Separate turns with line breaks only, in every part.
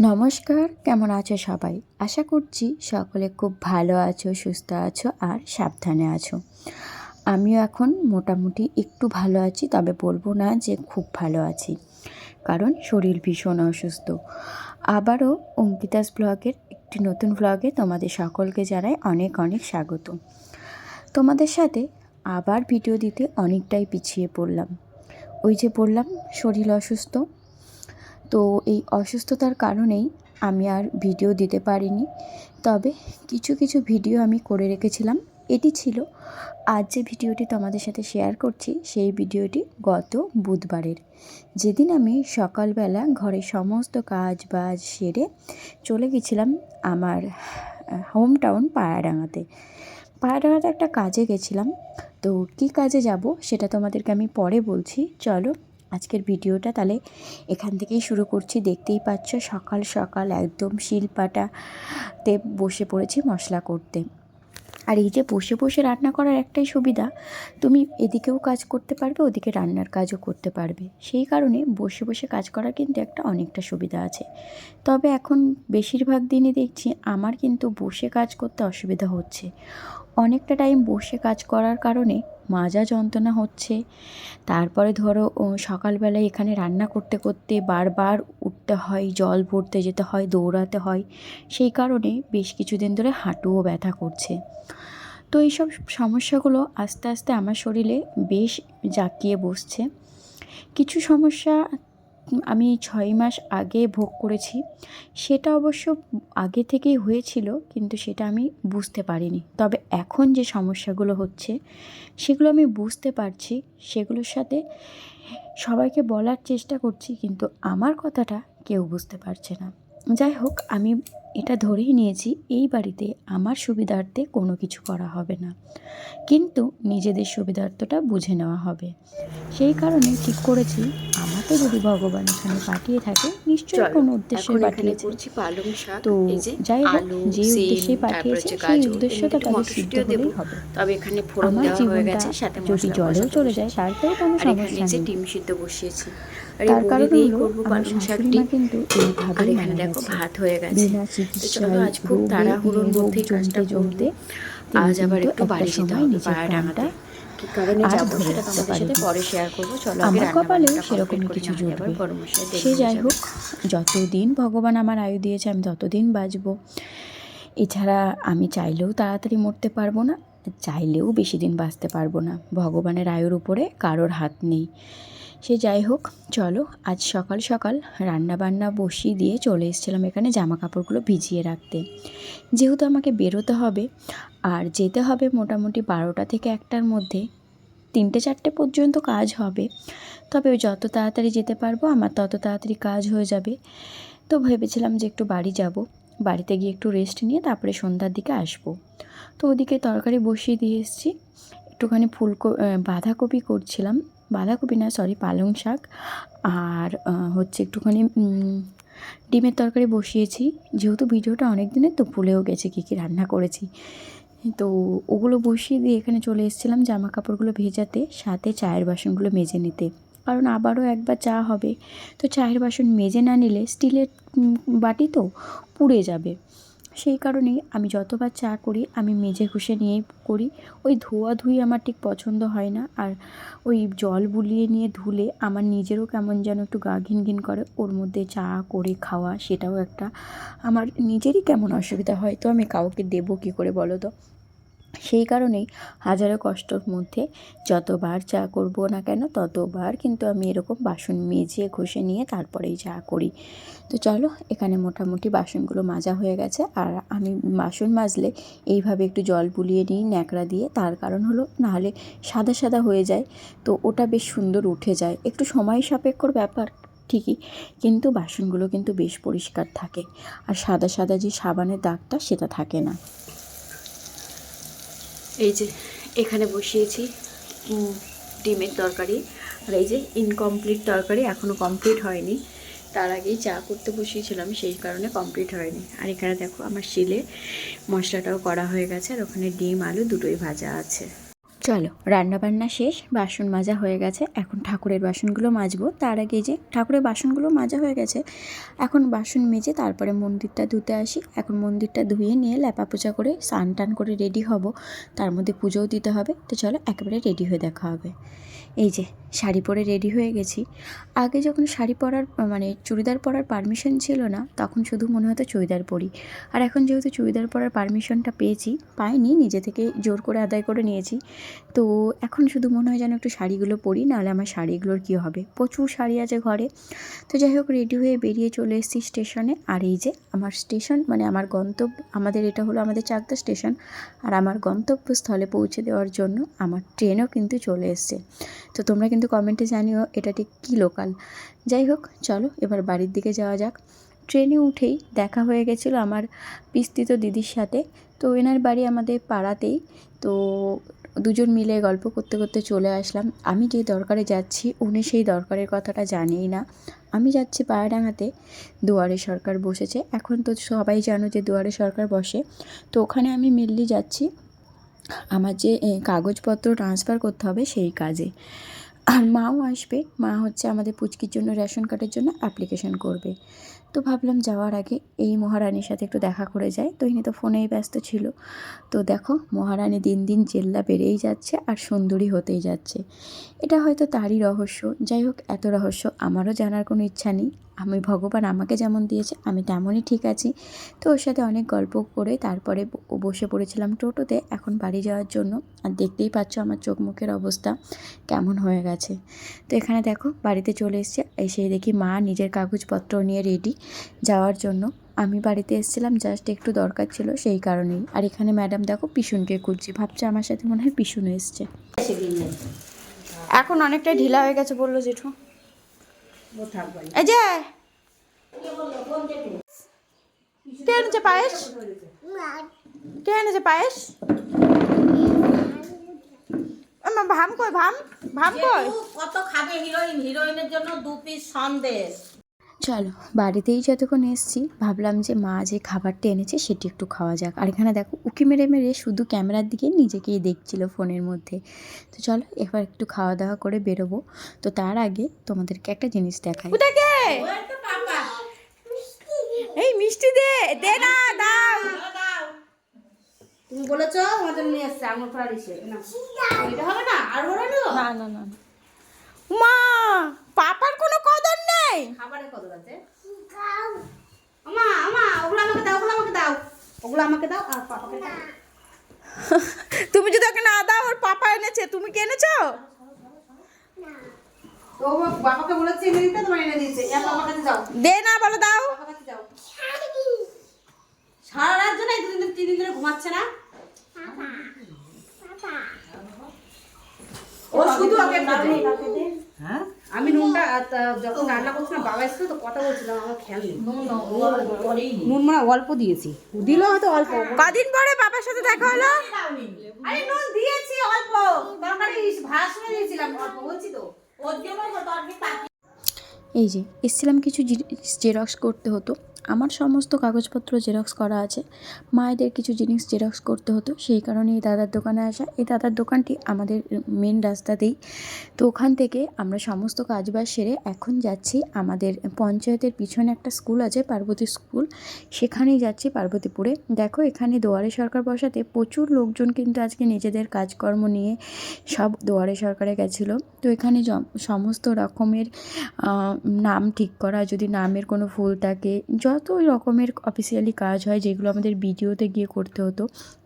নমস্কার, কেমন আছো সবাই? আশা করছি সকলে খুব ভালো আছো, সুস্থ আছো আর সাবধানে আছো। আমিও এখন মোটামুটি একটু ভালো আছি, তবে বলবো না যে খুব ভালো আছি, কারণ শরীর ভীষণ অসুস্থ। আবারও অঙ্কিতাস ব্লগের একটি নতুন ব্লগে তোমাদের সকলকে জানাই অনেক অনেক স্বাগত। তোমাদের সাথে আবার ভিডিও দিতে অনেকটাই পিছিয়ে পড়লাম। ওই যে বললাম শরীর অসুস্থ, তো এই অসুস্থতার কারণেই আমি আর ভিডিও দিতে পারিনি। তবে কিছু কিছু ভিডিও আমি করে রেখেছিলাম। এটি ছিল আজ যে ভিডিওটি তোমাদের সাথে শেয়ার করছি, সেই ভিডিওটি গত বুধবারের, যেদিন আমি সকালবেলা ঘরের সমস্ত কাজ বাজ সেরে চলে গেছিলাম আমার হোম টাউন পায়রাডাঙ্গাতে। পায়রাডাঙ্গাতে একটা কাজে গেছিলাম। তো কী কাজে যাব সেটা তোমাদেরকে আমি পরে বলছি। চলো আজকের ভিডিওটা তাহলে এখান থেকেই শুরু করছি। দেখতেই পাচ্ছ সকাল সকাল একদম শিলপাটাতে বসে পড়েছি মশলা করতে। আর এই যে বসে বসে রান্না করার একটাই সুবিধা, তুমি এদিকেও কাজ করতে পারবে, ওদিকে রান্নার কাজও করতে পারবে। সেই কারণে বসে বসে কাজ করার কিন্তু একটা অনেকটা সুবিধা আছে। তবে এখন বেশিরভাগ দিনই দেখছি আমার কিন্তু বসে কাজ করতে অসুবিধা হচ্ছে। অনেকটা টাইম বসে কাজ করার কারণে মাজা যন্ত্রণা হচ্ছে। তারপরে ধরো সকালবেলায় এখানে রান্না করতে করতে বারবার উঠতে হয়, জল ভরতে যেতে হয়, দৌড়াতে হয়। সেই কারণে বেশ কিছুদিন ধরে হাঁটুও ব্যথা করছে। তো এইসব সমস্যাগুলো আস্তে আস্তে আমার শরীরে বেশ জাঁকিয়ে বসছে। কিছু সমস্যা আমি 6 মাস আগে ভোগ করেছি। সেটা অবশ্য আগে থেকেই হয়েছিল, কিন্তু সেটা আমি বুঝতে পারিনি। তবে এখন যে সমস্যাগুলো হচ্ছে সেগুলো আমি বুঝতে পারছি, সেগুলোর সাথে সবাইকে বলার চেষ্টা করছি, কিন্তু আমার কথাটা কেউ বুঝতে পারছে না। যাই হোক, আমি এটা ধরেই নিয়েছি এই বাড়িতে আমার সুবিধার্থে কোনো কিছু করা হবে না, কিন্তু নিজেদের সুবিধার্থটা বুঝে নেওয়া হবে। সেই কারণে ঠিক করেছি আমাকে যদি ভগবান এখানে পাঠিয়ে থাকে, নিশ্চয়ই কোনো উদ্দেশ্যে পাঠিয়েছে।
পালং শাক,
তো
এই যে
যাই হোক,
আলু,
যে
সিম,
উদ্দেশ্যে
তারপর
পাঠিয়েছে
হচ্ছে
সেই
গাজর, এর
উদ্দেশ্যটা
মধ্যে একটু
তাদের সিদ্ধ
মটরশুঁটিও দেবো।
হলেই হবে।
তবে এখানে ফোড়ন
আমার
দেওয়া হয়ে
জীবনটা
গেছে, সাথে
যদি
মশলা
জলেও
কষাতে
চলে যায়
বসেছি।
তারপরে কোনো
আর এখানে
সমস্যা
যে
নেই।
ডিম সিদ্ধ বসিয়েছি। আর এই
তার
বড়ি
কারণ
দিয়েই
হলো
করবো
আমার
পালং
শাশুড়ি
শাকটি।
মা কিন্তু
আর
এইভাবেই
এখানে
মারা
দেখো
গেছে,
ভাত হয়ে গেছে।
বিনা
তো চলো
চিকিৎসায়
আজ খুব
রোগে
তাড়াহুড়োর
রোগ
মধ্যেই কাজটা
জমতে
করব।
জমতে তিনি
আজ আবার
কিন্তু
একটু
একটা
বাড়ি যেতে
সময়
হবে
নিজের
পায়রাডাঙ্গাতে।
প্রাণটা
কী কারণে
আর
যাবো
ধরে
সেটা
রাখতে
তোমাদের সাথে
পারেনি।
পরে শেয়ার করবো। চলো আগে
আমার
রান্না
কপালেও
বান্নাটা কমপ্লিট
সেরকমই
করি,
কিছু
নাহলে আবার
জুটবে।
বড় মশাই দেরি
সে
হয়ে
যাই
যাবে।
হোক, যতদিন ভগবান আমার আয়ু দিয়েছে আমি ততদিন বাঁচব। এছাড়া আমি চাইলেও তাড়াতাড়ি মরতে পারবো না, চাইলেও বেশি দিন বাঁচতে পারবো না। ভগবানের আয়ুর উপরে কারোর হাত নেই। সে যাই হোক, চলো আজ সকাল সকাল রান্না বান্না বসিয়ে দিয়ে চলে এসেছিলাম এখানে জামা কাপড়গুলো ভিজিয়ে রাখতে। যেহেতু আমাকে বেরোতে হবে আর যেতে হবে মোটামুটি 12টা থেকে 1টার মধ্যে, 3টে 4টে পর্যন্ত কাজ হবে। তবে যত তাড়াতাড়ি যেতে পারবো আমার তত তাড়াতাড়ি কাজ হয়ে যাবে। তো ভেবেছিলাম যে একটু বাড়ি যাব, বাড়িতে গিয়ে একটু রেস্ট নিয়ে তারপরে সন্ধ্যার দিকে আসবো। তো ওদিকে তরকারি বসিয়ে দিয়ে এসেছি। একটুখানি বাঁধাকপি করছিলাম, বাঁধাকপি না সরি পালং শাক, আর হচ্ছে একটুখানি ডিমের তরকারি বসিয়েছি। যেহেতু ভিডিওটা অনেক দিনের তো ভুলেও গেছে কী কী রান্না করেছি। তো ওগুলো বসিয়ে দিয়ে এখানে চলে এসেছিলাম জামা কাপড়গুলো ভেজাতে, সাথে চায়ের বাসনগুলো মেজে নিতে, কারণ আবারও একবার চা হবে। তো চায়ের বাসন মেজে না নিলে স্টিলের বাটি তো পুড়ে যাবে। সেই কারণেই আমি যতবার চা করি আমি মেজে ঘষে নিয়েই করি। ওই ধোয়াধুয়ি আমার ঠিক পছন্দ হয় না, আর ওই জল বুলিয়ে নিয়ে ধুলে আমার নিজেরও কেমন যেন একটু গা ঘিন ঘিন করে। ওর মধ্যে চা করে খাওয়া সেটাও একটা আমার নিজেরই কেমন অসুবিধা হয়, তো আমি কাউকে দেবো কী করে বলো তো। সেই কারণেই হাজারো কষ্টর মধ্যে যতবার চা করব না কেন ততবার কিন্তু আমি এরকম বাসন মেজে ঘষে নিয়ে তারপরেই চা করি। তো চলো, এখানে মোটামুটি বাসনগুলো মাজা হয়ে গেছে। আর আমি বাসন মাজলে এইভাবে একটু জল বুলিয়ে নিই ন্যাকড়া দিয়ে, তার কারণ হলো নাহলে সাদা সাদা হয়ে যায়, তো ওটা বেশ সুন্দর উঠে যায়। একটু সময় সাপেক্ষর ব্যাপার ঠিকই, কিন্তু বাসনগুলো কিন্তু বেশ পরিষ্কার থাকে, আর সাদা সাদা যে সাবানের দাগটা সেটা থাকে না।
এই যে এখানে বসিয়েছি ডিমের তরকারি। আর এই যে ইনকমপ্লিট তরকারি এখনও কমপ্লিট হয়নি, তার আগেই চা করতে বসিয়েছিলাম, সেই কারণে কমপ্লিট হয়নি। আর এখানে দেখো আমার শিলে মশলাটাও করা হয়ে গেছে, আর ওখানে ডিম আলু দুটোই ভাজা আছে।
চলো, রান্নাবান্না শেষ, বাসন মাজা হয়ে গেছে, এখন ঠাকুরের বাসনগুলো মাজবো। তার আগে যে ঠাকুরের বাসনগুলো মাজা হয়ে গেছে, এখন বাসন মেজে তারপরে মন্দিরটা ধুতে আসি। এখন মন্দিরটা ধুয়ে নিয়ে ল্যাপা পোছা করে স্নান টান করে রেডি হব, তার মধ্যে পুজোও দিতে হবে। তো চলো একেবারে রেডি হয়ে দেখা হবে। এই যে শাড়ি পরে রেডি হয়ে গেছি। আগে যখন শাড়ি পরার মানে চুড়িদার পরার পারমিশন ছিল না, তখন শুধু মনে হতো চুড়িদার পরি। আর এখন যেহেতু চুড়িদার পরার পারমিশনটা পাইনি, নিজে থেকে জোর করে আদায় করে নিয়েছি, তো এখন শুধু মনে হয় যেন একটু শাড়িগুলো পরি, নাহলে আমার শাড়িগুলোর কী হবে, প্রচুর শাড়ি আছে ঘরে। তো যাই হোক, রেডি হয়ে বেরিয়ে চলে এসেছি স্টেশনে। আর এই যে আমার স্টেশন, মানে আমার গন্তব্য, আমাদের এটা হলো আমাদের চাকদা স্টেশন। আর আমার গন্তব্যস্থলে পৌঁছে দেওয়ার জন্য আমার ট্রেনও কিন্তু চলে এসছে। তো তোমরা কিন্তু কমেন্টে জানিও এটা ঠিক কী লোকাল। যাই হোক, চলো এবার বাড়ির দিকে যাওয়া যাক। ট্রেনে উঠেই দেখা হয়ে গেছিলো আমার পিস্তিত দিদির সাথে। তো এনার বাড়ি আমাদের পাড়াতেই। তো দুজন মিলে গল্প করতে করতে চলে আসলাম। আমি যে দরকারে যাচ্ছি, উনি সেই দরকারের কথাটা জানেই না। আমি যাচ্ছি পায়রাডাঙ্গাতে, দুয়ারে সরকার বসেছে। এখন তো সবাই জানো যে দুয়ারে সরকার বসে। তো ওখানে আমি মেনলি যাচ্ছি আমার যে কাগজপত্র ট্রান্সফার করতে হবে সেই কাজে। আর মাও আসবে, মা হচ্ছে আমাদের পুচকির জন্য রেশন কার্ডের জন্য অ্যাপ্লিকেশন করবে। তো ভাবলাম যাওয়ার আগে এই মহারানীর সাথে একটু দেখা করে যাই। তো ইনি তো ফোনেই ব্যস্ত ছিল। তো দেখো, মহারানী দিন দিন জেল্লা বেড়েই যাচ্ছে আর সুন্দরী হতেই যাচ্ছে। এটা হয়তো তারই রহস্য। যাই হোক, এত রহস্য আমারও জানার কোনো ইচ্ছা নেই। আমি, ভগবান আমাকে যেমন দিয়েছে আমি তেমনই ঠিক আছি। তো ওর সাথে অনেক গল্প করে তারপরে বসে পড়েছিলাম টোটোতে এখন বাড়ি যাওয়ার জন্য। আর দেখতেই পাচ্ছ আমার চোখ মুখের অবস্থা কেমন হয়ে গেছে। তো এখানে দেখো বাড়িতে চলে এসছে, এসে দেখি মা নিজের কাগজপত্র নিয়ে রেডি যাওয়ার জন্য। আমি বাড়িতে এসেছিলাম জাস্ট একটু দরকার ছিল, সেই কারণেই। আর এখানে ম্যাডাম দেখো পিছনকে খুঁজছি, ভাবছে আমার সাথে মনে হয় পিছনে এসছে। এখন অনেকটাই ঢিলা হয়ে গেছে বললো জেঠু। এই যে কে এনেছে পায়েস, কে এনেছে পায়েস? আমার ভাম কই, ভাম ভাম কই?
কত খাবে হিরোইন, হিরোইনের জন্য 2 পিস সন্দেশ।
চলো, বাড়িতেই যতক্ষণ এসেছি ভাবলাম যে মা যে খাবারটা এনেছে সেটি একটু খাওয়া যাক। আর এখানে দেখো উকি মেরে মেরে শুধু ক্যামেরার দিকে নিজেকেই দেখছিল ফোনের মধ্যে। তো চলো এবার একটু খাওয়া দাওয়া করে বেরোবো। তো তার আগে তোমাদেরকে একটা জিনিস দেখাই। এই মিষ্টি দে, দে না, দাও।
তুমি বলেছো আমাদের নিয়ে আসছে আঙুর ফড়া দিছে না, এটা হবে না আর বড় নিও
না না না, মা পাপার কোনো কদর নেই।
খাবারের কত আছে আমা আমা, ওগুলো আমাকে দাও, ওগুলো আমাকে দাও, ওগুলো আমাকে দাও আর পাপাকে দাও।
তুমি যদি ওকে না দাও, ওর পাপা এনেছে, তুমি কি এনেছো?
তো বাবাকে বলেছি এনে দিতে, তোমার এনে দিয়েছে। এর বাবার কাছে যাও,
দে না বলো, দাও।
বাবার কাছে যাও। সারা রাত জন্য 3 দিন ধরে ঘুমাচ্ছে না। ও শুধু ওকে হ্যাঁ, আমি নুনটা যখন রান্না করছিলাম বাবা এসেছিল তো কথা বলছিলাম, আমার খেয়াল নেই। নুন মানে অল্প দিয়েছি, দিল হয়তো অল্প।
কদিন পরে বাবার সাথে দেখা হলো।
আরে নুন দিয়েছি অল্প, তরকারি ভাসনে দিয়েছিলাম অল্প, বলছি তো ওর জন্য তরকারি পাকি।
এই যে এসেছিলাম কিছু জিনিস জেরক্স করতে হতো। আমার সমস্ত কাগজপত্র জেরক্স করা আছে, মায়েদের কিছু জিনিস জেরক্স করতে হতো, সেই কারণে এই দাদার দোকানে আসা। এই দাদার দোকানটি আমাদের মেন রাস্তাতেই। তো ওখান থেকে আমরা সমস্ত কাজবাজ সেরে এখন যাচ্ছি আমাদের পঞ্চায়েতের পিছনে একটা স্কুল আছে, পার্বতী স্কুল, সেখানেই যাচ্ছি পার্বতীপুরে। দেখো এখানে দুয়ারে সরকার বসাতে প্রচুর লোকজন কিন্তু আজকে নিজেদের কাজকর্ম নিয়ে সব দুয়ারে সরকারে গেছিলো। তো এখানে সমস্ত রকমের নাম ঠিক করা, যদি নামের কোনো ভুল থাকে, যত রকমের অফিসিয়ালি কাজ হয় যেগুলো আমাদের বিডিওতে গিয়ে করতে হতো,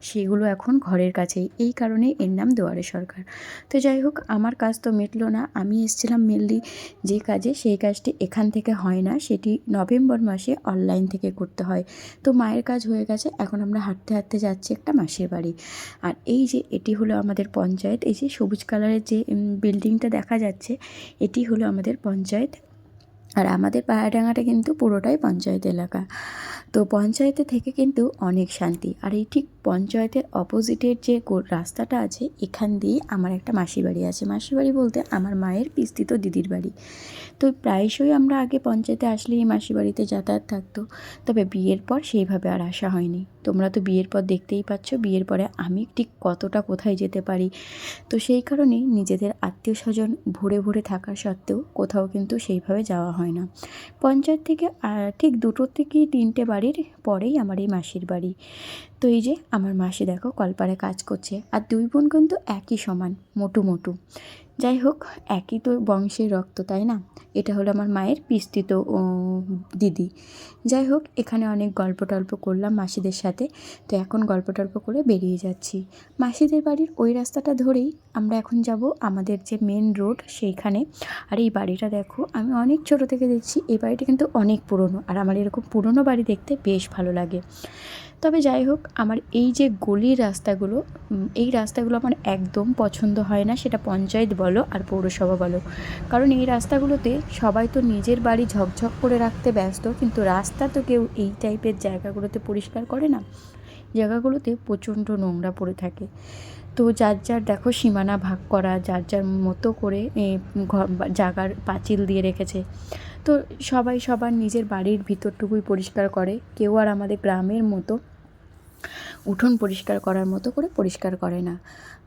সেগুলো এখন ঘরের কাছেই। এই কারণেই এর নাম দুয়ারে সরকার। তো যাই হোক, আমার কাজ তো মিটলো না। আমি এসেছিলাম মেনলি যে কাজে, সেই কাজটি এখান থেকে হয় না, সেটি নভেম্বর মাসে অনলাইন থেকে করতে হয়। তো মায়ের কাজ হয়ে গেছে, এখন আমরা হাঁটতে হাঁটতে যাচ্ছি একটা মাসির বাড়ি। আর এই যে এটি হলো আমাদের পঞ্চায়েত। এই যে সবুজ কালারের যে বিল্ডিংটা দেখা যাচ্ছে, এটি হলো আমাদের পঞ্চায়েত। আর আমাদের পায়রাডাঙ্গাটা কিন্তু পুরোটাই পঞ্চায়েত এলাকা। তো পঞ্চায়েতে থেকে কিন্তু অনেক শান্তি। আর এই ঠিক পঞ্চায়েতের অপোজিটের যে রাস্তাটা আছে এখান দিয়ে আমার একটা মাসির বাড়ি আছে। মাসির বাড়ি বলতে আমার মায়ের পিস্তিত দিদির বাড়ি। তো প্রায়শই আমরা আগে পঞ্চায়েতে আসলেই মাসির বাড়িতে যাতায়াত থাকতো, তবে বিয়ের পর সেইভাবে আর আসা হয়নি। তোমরা তো বিয়ের পর দেখতেই পাচ্ছ বিয়ের পরে আমি ঠিক কতটা কোথায় যেতে পারি। তো সেই কারণেই নিজেদের আত্মীয় স্বজন ভরে ভরে থাকা সত্ত্বেও কোথাও কিন্তু সেইভাবে যাওয়া হয় না। পঞ্চায়েত থেকে ঠিক 2 থেকে 3টে বাড়ির পরেই আমার এই মাসির বাড়ি। তো এই যে আমার মাসি দেখো কলপারে কাজ করছে, আর 2 বোন কিন্তু একই সমান, মোটু মোটু। যাই হোক, একই তো বংশের রক্ত, তাই না? এটা হলো আমার মায়ের পিস্তিত দিদি। যাই হোক, এখানে অনেক গল্প টল্প করলাম মাসিদের সাথে। তো এখন গল্প টল্প করে বেরিয়ে যাচ্ছি। মাসিদের বাড়ির ওই রাস্তাটা ধরেই আমরা এখন যাব আমাদের যে মেন রোড সেইখানে। আর এই বাড়িটা দেখো, আমি অনেক ছোট থেকে দেখছি এই বাড়িটা কিন্তু অনেক পুরনো, আর আমার এরকম পুরনো বাড়ি দেখতে বেশ ভালো লাগে। তবে যাই হোক, আমার এই যে গলির রাস্তাগুলো, এই রাস্তাগুলো আমার একদম পছন্দ হয় না, সেটা পঞ্চায়েত বলো আর পৌরসভা বলো। কারণ এই রাস্তাগুলোতে সবাই তো নিজের বাড়ি ঝকঝক করে রাখতে ব্যস্ত, কিন্তু রাস্তা তো কেউ এই টাইপের জায়গাগুলোতে পরিষ্কার করে না। জায়গাগুলোতে প্রচণ্ড নোংরা পড়ে থাকে। তো যার যার দেখো সীমানা ভাগ করা, যার যার মতো করে জায়গার পাঁচিল দিয়ে রেখেছে। তো সবাই সবার নিজের বাড়ির ভিতরটুকুই পরিষ্কার করে, কেউ আর আমাদের গ্রামের মতো উঠোন পরিষ্কার করার মতো করে পরিষ্কার করে না।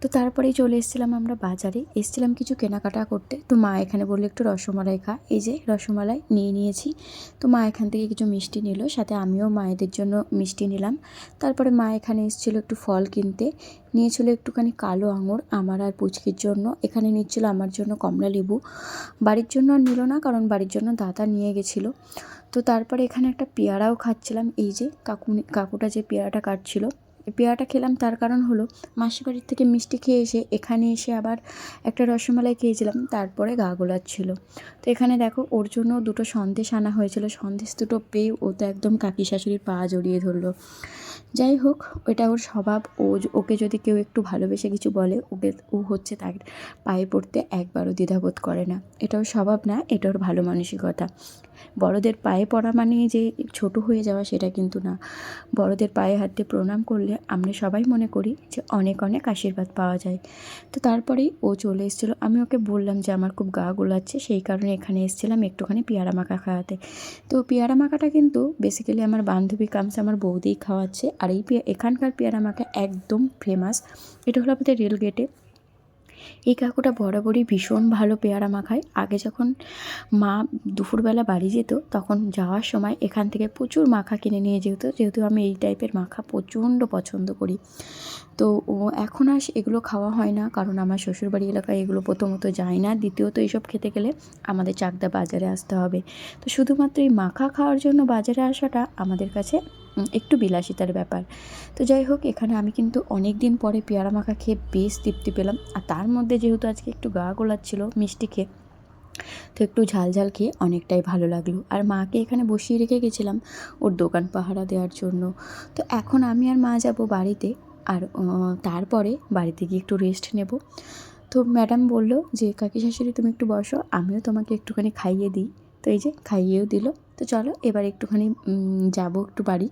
তো তারপরেই চলে এসেছিলাম আমরা বাজারে, এসেছিলাম কিছু কেনাকাটা করতে। তো মা এখানে বললো একটু রসমালাই খা, এই যে রসমালাই নিয়ে নিয়েছি। তো মা এখান থেকে কিছু মিষ্টি নিল, সাথে আমিও মায়েদের জন্য মিষ্টি নিলাম। তারপরে মা এখানে এসেছিলো একটু ফল কিনতে, নিয়েছিল একটুখানি কালো আঙুর আমার আর পুচকির জন্য। এখানে নিচ্ছিল আমার জন্য কমলা লেবু, বাড়ির জন্য আর নিল না, কারণ বাড়ির জন্য দাদা নিয়ে গেছিলো। তো তারপরে এখানে একটা পেয়ারাও খাচ্ছিলাম, এই যে কাকুটা যে পেয়ারাটা কাটছিল। এই পেয়ারাটা খেলাম তার কারণ হলো মাসির বাড়ির থেকে মিষ্টি খেয়ে এসে এখানে এসে আবার একটা রসমালাই খেয়েছিলাম, তারপরে গা গোলাচ্ছিল। তো এখানে দেখো ওর জন্য 2টো সন্দেশ আনা হয়েছিল, সন্দেশ 2টো পেয়ে ও তো একদম কাকি শাশুড়ির পা জড়িয়ে ধরলো। যাই হোক, ওটা ওর স্বভাব। ওকে যদি কেউ একটু ভালোবেসে কিছু বলে, ও হচ্ছে তার পায়ে পড়তে একবারও দ্বিধাবোধ করে না। এটা ওর স্বভাব না, এটা ওর ভালো মানসিকতা। বড়দের পায়ে পড়া মানে যে ছোট হয়ে যাওয়া সেটা কিন্তু না। বড়দের পায়ে হাত দিয়ে প্রণাম করলে আমরা সবাই মনে করি যে অনেক অনেক আশীর্বাদ পাওয়া যায়। তো তারপরেই ও চলে এসেছিলো, আমি ওকে বললাম যে আমার খুব গা গোলাচ্ছে, সেই কারণে এখানে এসেছিলাম একটুখানি পেয়ারা মাখা খাওয়াতে। তো পেয়ারা মাখাটা কিন্তু বেসিক্যালি আমার বান্ধবী কামসে আমার বৌদিই খাওয়াচ্ছে। আর এই এখানকার পেয়ারা মাখা একদম ফেমাস। এটা হলো আমাদের রেলগেটে। এই কাকুটা বরাবরই ভীষণ ভালো পেয়ারা মাখায়। আগে যখন মা দুপুরবেলা বাড়ি যেত তখন যাওয়ার সময় এখান থেকে প্রচুর মাখা কিনে নিয়ে যেহেতু আমি এই টাইপের মাখা প্রচণ্ড পছন্দ করি। তো এখন আর এগুলো খাওয়া হয় না, কারণ আমার শ্বশুরবাড়ি এলাকায় এগুলো প্রথমত যায় না, দ্বিতীয়ত এইসব খেতে গেলে আমাদের চাকদা বাজারে আসতে হবে। তো শুধুমাত্র এই মাখা খাওয়ার জন্য বাজারে আসাটা আমাদের কাছে একটু বিলাসিতার ব্যাপার। তো যাই হোক, এখানে আমি কিন্তু অনেক দিন পরে পেয়ারা মাখা খেয়ে বেশ তৃপ্তি পেলাম। আর তার মধ্যে যেহেতু আজকে একটু গা গোলাচ্ছিল মিষ্টি খেয়ে, তো একটু ঝাল ঝাল খেয়ে অনেকটাই ভালো লাগলো। আর মাকে এখানে বসিয়ে রেখে গেছিলাম ওর দোকান পাহারা দেওয়ার জন্য। তো এখন আমি আর মা যাব বাড়িতে, আর তারপরে বাড়িতে গিয়ে একটু রেস্ট নেব। তো ম্যাডাম বললো যে কাকি শাশুড়ি তুমি একটু বসো, আমিও তোমাকে একটুখানি খাইয়ে দিই। তো এই যে খাইয়েও দিল। তো চলো এবার একটুখানি যাবো একটু বাড়ি।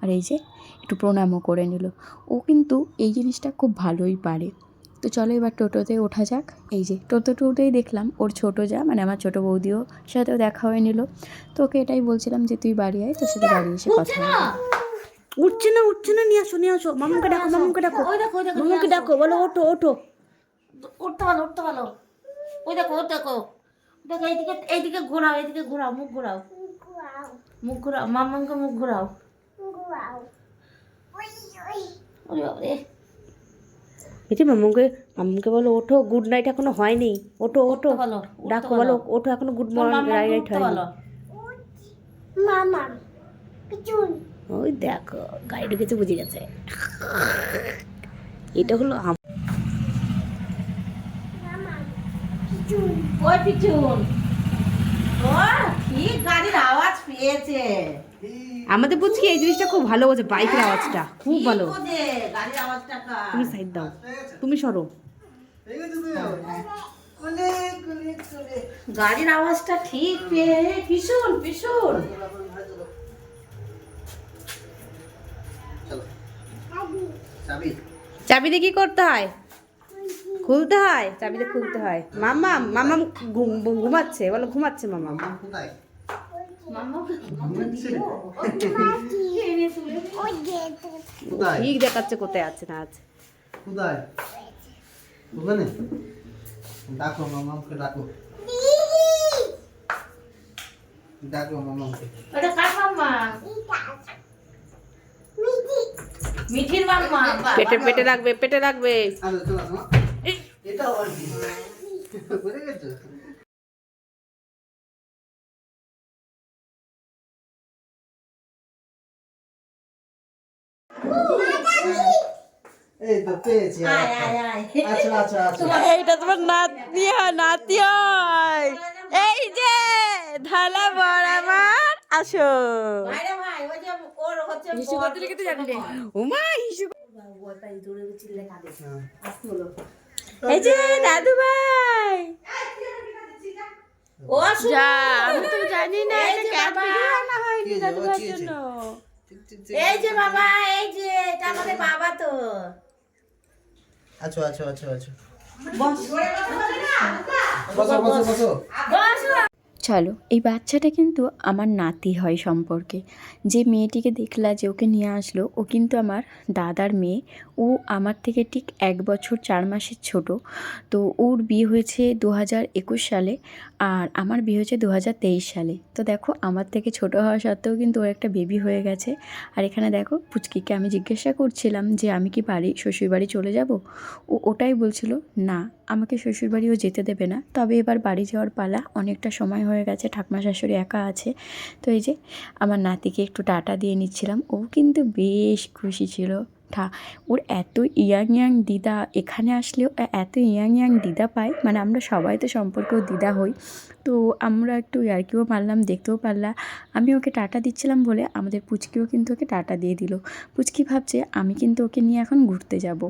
আর এই যে একটু প্রণামও করে নিল। ও কিন্তু এই জিনিসটা খুব ভালোই পারে। তো চলো এবার টোটোতে ওঠা যাক। এই যে টোটোতে উঠেই দেখলাম ওর ছোটো যা মানে আমার ছোটো বৌদিও সাথেও দেখা হয়ে নিল। তো ওকে এটাই বলছিলাম যে তুই বাড়ি আয়, তোর সাথে বাড়ি এসে কথা বলবো।
উঠছে না, নিয়ে আসো মামুকে ডাকো, মামুকে ডাকো, বলো ওঠো।
উঠতে ভালো ওই দেখো দেখো এইদিকে ঘোরাও মুখ ঘোরাও মামাকে মুখ ঘোরাও। ওরে বাবারে,
এই যে মামুকে বলো ওঠো, গুড নাইট এখনো হয়নি, ওঠো
বলো,
ডাকো, বলো ওঠো, এখনো গুড মর্নিং নাইট হয়নি। ওই দেখো গাড়ি ঢুকেছে, বুঝে গেছে। এটা হলো
ওই পিছুন ও ঠিক গাড়ির আওয়াজ পেয়েছে।
আমাদের বুঝছি এই জিনিসটা খুব ভালো বোঝে, বাইকের আওয়াজটা খুব ভালো।
গাড়ির আওয়াজটা
তুমি সাইড দাও, তুমি সরো।
গাড়ির আওয়াজটা ঠিক পেয়ে পিছুন
চাবি দিয়ে কি করতে হয়? খুলতে হয়, চাবি দিয়ে খুলতে হয়। মাম্মা মাম্মা ঘুমাচ্ছে, বলো ঘুমাচ্ছে মাম্মা।
কোথায়? কোথায়?
ঠিক দেখাচ্ছে কোথায় আছে না আছে।
কোথায়? ওখানে? ডাকো মামাকে, ডাকো ডাকো মামাকে।
ওটা কার মাম্মা? মিঠির মাম্মা।
পেটে পেটে লাগবে, পেটে লাগবে।
আরে চলো মা, এটা আবার কি বুঝে গেছো? এই তো পেয়েছি।
আয় আয় আয়।
আচ্ছা আচ্ছা আচ্ছা।
এইটা তোমার নাতনি হয়, নাতি হয়। এই যে ঢালা বড় আমার, আসো।
ভাইরে ভাই, ওই যে ওর হচ্ছে
হিসু করতে লিখে তো জানলে। উমা হিসু।
তাই দূরে চিল্লে কাঁদে।
হ্যাঁ।
আসতে হলো।
এই যে দাদু ভাই।
ও
যা, আমি তো জানি না
এই
এটা
যে
ক্যাট
বাবা।
ভিডিও আনা হয়নি
কি যে,
দাদু
ও
ভাইয়ের
কি
জন্য।
এই যে বাবা, এই যে এটা আমাদের বাবা তো।
আচ্ছা আচ্ছা আচ্ছা আচ্ছা।
বস।
বসো বসো বসো।
বস।
চলো, এই বাচ্চাটা কিন্তু আমার নাতি হয় সম্পর্কে। যে মেয়েটিকে দেখলা যে ওকে নিয়ে আসলো, ও কিন্তু আমার দাদার মেয়ে। ও আমার থেকে ঠিক 1 বছর 4 মাসের ছোট। তো ওর বিয়ে হয়েছে 2021 সালে, আর আমার বিয়ে হয়েছে 2023 সালে। তো দেখো, আমার থেকে ছোট হওয়া সত্ত্বেও কিন্তু ওর একটা বেবি হয়ে গেছে। আর এখানে দেখো, পুচকিকে আমি জিজ্ঞাসা করছিলাম যে আমি কি শ্বশুরবাড়ি চলে যাব। ও ওটাই বলছিল না, আমাকে শ্বশুরবাড়িও যেতে দেবে না, তবে এবার বাড়ি যাওয়ার পালা, অনেকটা সময় হয়ে গেছে, ঠাকুমা শাশুড়ি একা আছে। তো এই যে আমার নাতিকে একটু টাটা দিয়ে নিচ্ছিলাম। ও কিন্তু বেশ খুশি ছিল। ওর এত ইয়াং ইয়াং দিদা এখানে আসলেও এত ইয়াং ইয়াং দিদা পায়, মানে আমরা সবাই তো সম্পর্কেও দিদা হই। তো আমরা একটু ইয়ার্কিও মারলাম, দেখতেও পারলাম। আমি ওকে টাটা দিচ্ছিলাম বলে আমাদের পুচকিও কিন্তু ওকে টাটা দিয়ে দিল। পুচকি ভাবছে আমি কিন্তু ওকে নিয়ে এখন ঘুরতে যাব।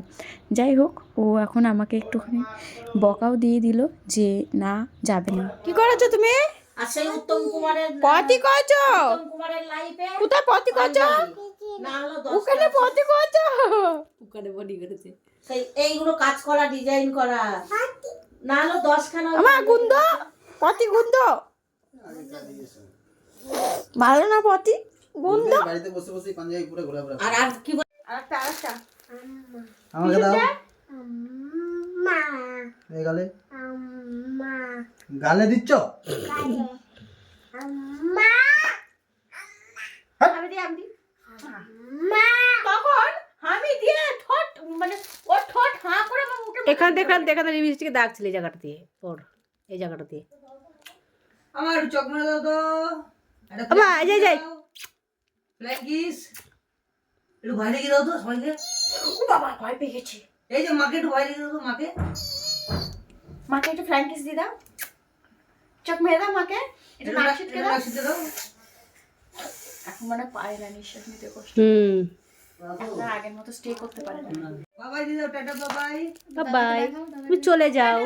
যাই হোক, ও এখন আমাকে একটুখানি বকাও দিয়ে দিল যে না, যাবে না।
কি করেছো তুমি?
আর সেই উত্তম কুমারের
পতি করেছো?
উত্তম কুমারের লাইফে
কোথায় পতি করেছো?
না হলো
ওখানে
10
পতি করেছো? ওখানে বডি করেছে।
সেই এইগুলো কাজ করা, ডিজাইন করা, না হলো 10 খানা।
আমার গুন্দ, পতি গুন্দ। ভালো না পতি গুন্দ?
বাড়িতে বসে বসে পাঞ্জাবি পুরো ঘোরাফেরা।
আর আর কি বল-
আরেকটা আরেকটা।
আমাকে দাও। এই গালে গালে দিচ্ছ?
আমি দি আমি দি। তখন আমি দিয়ে ঠোঁট, মানে ওর ঠোঁট হাঁ করে আমার মুখে। এখানে দেখলাম, দেখাতে লিপস্টিকে দাগ ছিল এই জায়গাটা দিয়ে, ওর এই জায়গাটা দিয়ে।
আমার চোখ মেরে দাও তো।
আমা এই যে যাই।
ফ্ল্যাঙ্কিস একটু বাইরে গিয়ে দাও তো সবাইকে।
ও বাবা, ভয় পেয়ে গেছি।
এই যে মাকে একটু বাইরে গিয়ে দাও তো, মাকে।
মাকে একটু ফ্র্যাঙ্কিস দিয়ে দাও, চোখ মেরে দাও মাকে, একটু নাক ছিটকে দাও।
শিখতে দাও।
এখন মানে পারে না, নিঃশ্বাস নিতে কষ্ট। এখন আর আগের মতো স্টে করতে পারে না।
বাবাই দিয়ে দাও, টাটা বাবাই।
বাই, তুমি চলে যাও।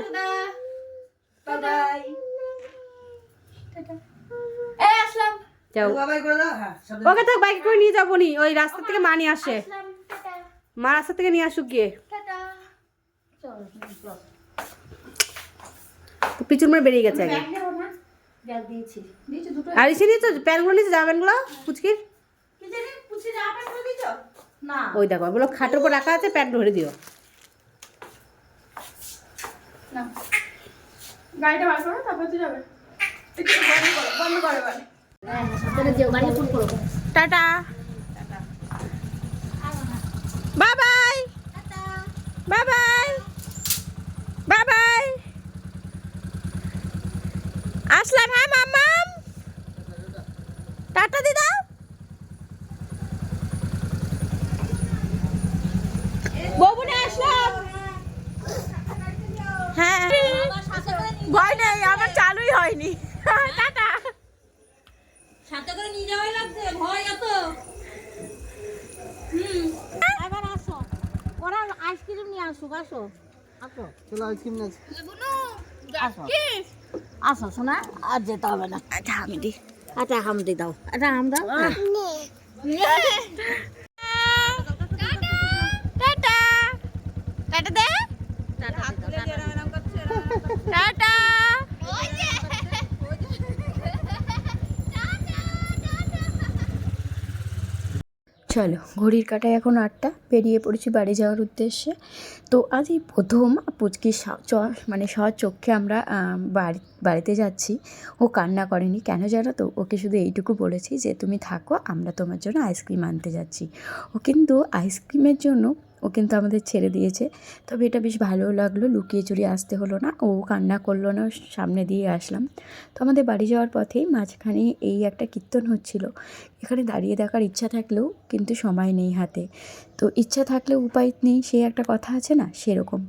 বাবাই।
এই আসলাম।
যাও।
বাবাই করে দাও। হ্যাঁ শব্দ।
ওকে তো বাইকে করে নিয়ে যাবো নি, ওই রাস্তা থেকে মা নিয়ে আসে। মা রাস্তা থেকে নিয়ে আসুক গিয়ে। তো পিছন মেরে বেরিয়ে গেছে আগে।
ব্যাগ দিয়েছি, দিয়েছি দুটো।
আর এসে নিয়েছো প্যান্টগুলো, নিয়েছো জামা প্যান্টগুলো পুচকির?
কি জানি পুছি জামা প্যান্ট করে দিয়েছো? না,
ওই দেখো, ওগুলো খাটের উপর রাখা আছে, প্যান্ট ধরে দিও।
না। গাড়িটা বার করো, তারপর তো যাবে। একটু বন্ধ করো এবার।
টাটা, bye bye, bye bye, bye bye. Aslam, হ্যাঁ মাম্মাম, টাটা দি দাও। বউবনে আসলাম। হ্যাঁ, ভয় নেই, আমার চালুই হয়নি। টাটা।
সাথে করে নিয়ে যাওয়াই লাগছে, ভয় এত। এবার আসো, ওরা আইসক্রিম নিয়ে আসুক, আসো আসো
চলো আইসক্রিম না।
আসো আসো শোনা, আর যেতে হবে না।
আচ্ছা আমি দি।
আচ্ছা হামদি দাও, আচ্ছা হাম দাও।
টাটা।
টাটা দে টাটা।
চলো, ঘড়ির কাঁটায় এখন 8টা, বেরিয়ে পড়েছি বাড়ি যাওয়ার উদ্দেশ্যে। তো আজ এই প্রথম পুচকির মানে স্বচক্ষে আমরা বাড়িতে যাচ্ছি। ও কান্না করেনি, কেন জানো তো? ওকে শুধু এইটুকু বলেছি যে তুমি থাকো, আমরা তোমার জন্য আইসক্রিম আনতে যাচ্ছি। ও কিন্তু আইসক্রিমের জন্য ও কিন্তু আমাদের ছেড়ে দিয়েছে। তবে এটা বেশ ভালোও লাগলো, লুকিয়ে চুরিয়ে আসতে হলো না, ও কান্না করলো না, সামনে দিয়ে আসলাম। তো আমাদের বাড়ি যাওয়ার পথেই মাঝখানে এই একটা কীর্তন হচ্ছিল। এখানে দাঁড়িয়ে দেখার ইচ্ছা থাকলেও কিন্তু সময় নেই হাতে। তো ইচ্ছা থাকলেও উপায় নেই, সেই একটা কথা আছে না, সেরকম।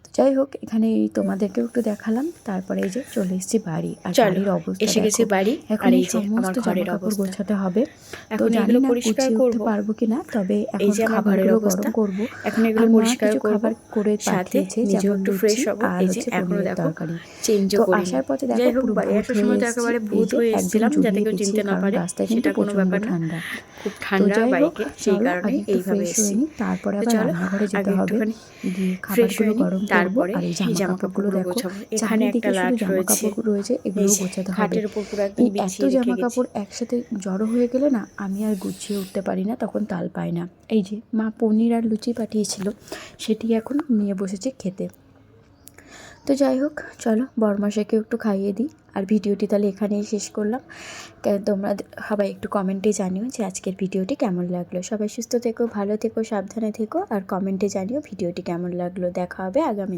তো যাই হোক, এখানে এই তোমাদেরকেও একটু দেখালাম। তারপরে এই যে চলে এসেছি বাড়ি। আর
চলো,
বাড়ির অবস্থা
এসে গেছি
দেখো।
বাড়ি।
এখন
আর
এই
এই যে আমার
সমস্ত
ঘরের
জামাকাপড়
অবস্থা।
গোছাতে হবে। তো
এখন
জানি
এগুলো
না
পরিষ্কার
গুছিয়ে উঠতে
করব।
পারবো কিনা, তবে
এই
এখন
যে আমার ঘরের
খাবারগুলো
অবস্থা।
গরম করব।
এখন এগুলো
আর মা
পরিষ্কার
কিছু
করব,
খাবার করে
সাথে
পাঠিয়েছে,
নিজেও
যেমন
একটু
লুচি
ফ্রেশ হব।
আর
এই যে
হচ্ছে
এখনো
পনিরের
দেখো
তরকারি।
চেঞ্জও
তো
করিনি।
আসার পথে
যাই
দেখো
হোক,
পুরো
বাড়ি
ভূত
আসার
হয়ে
সময় তো
এসেছি।
একেবারে
এই
ভূত
যে
হয়ে
একদম
এসেছিলাম, যাতে
জড়িয়ে
কেউ
গেছি,
চিনতে না
কারণ
পারে।
রাস্তায়
সেটা
কিন্তু
কোনো
প্রচণ্ড
ব্যাপার না,
ঠান্ডা।
খুব
তো
ঠান্ডা
যাই হোক,
বাইকে, সেই
চলো
কারণে
আগে একটু
এইভাবে
ফ্রেশ হয়ে
এসেছি।
নিই, তারপরে
তো
আবার
চলো,
রান্নাঘরে যেতে
আগে
হবে।
একটুখানি
দিয়ে
ফ্রেশ
খাবারগুলো
হয়ে নিই,
গরম করবো।
তারপরে
আর এই
এই
জামা কাপড়গুলো
জামাকাপড়গুলো
দেখো,
গোছাবো। এখানে
চারিদিকে
একটা
শুধু
লাট
জামা
রয়েছে,
কাপড় রয়েছে,
এই
এগুলো
যে
গোছাতে হবে।
খাটের উপর পুরো একদম
এই এত
বিছিয়ে রেখে
জামা
গেছি।
কাপড় একসাথে জড়ো হয়ে গেলে না, আমি আর গুছিয়ে উঠতে পারি না, তখন তাল পায় না। এই যে মা পনির আর লুচি পাঠিয়েছিল, সেটি এখন নিয়ে বসেছে খেতে। তো যাই হোক, চলো বরমশাইকে একটু খাইয়ে দিই। আর ভিডিওটি তাহলে এখানেই শেষ করলাম। তোমরা সবাই একটু কমেন্টে জানিও যে আজকের ভিডিওটি কেমন লাগলো। সবাই সুস্থ থেকো, ভালো থেকো, সাবধানে থেকো, আর কমেন্টে জানিও ভিডিওটি কেমন লাগলো। দেখা হবে আগামী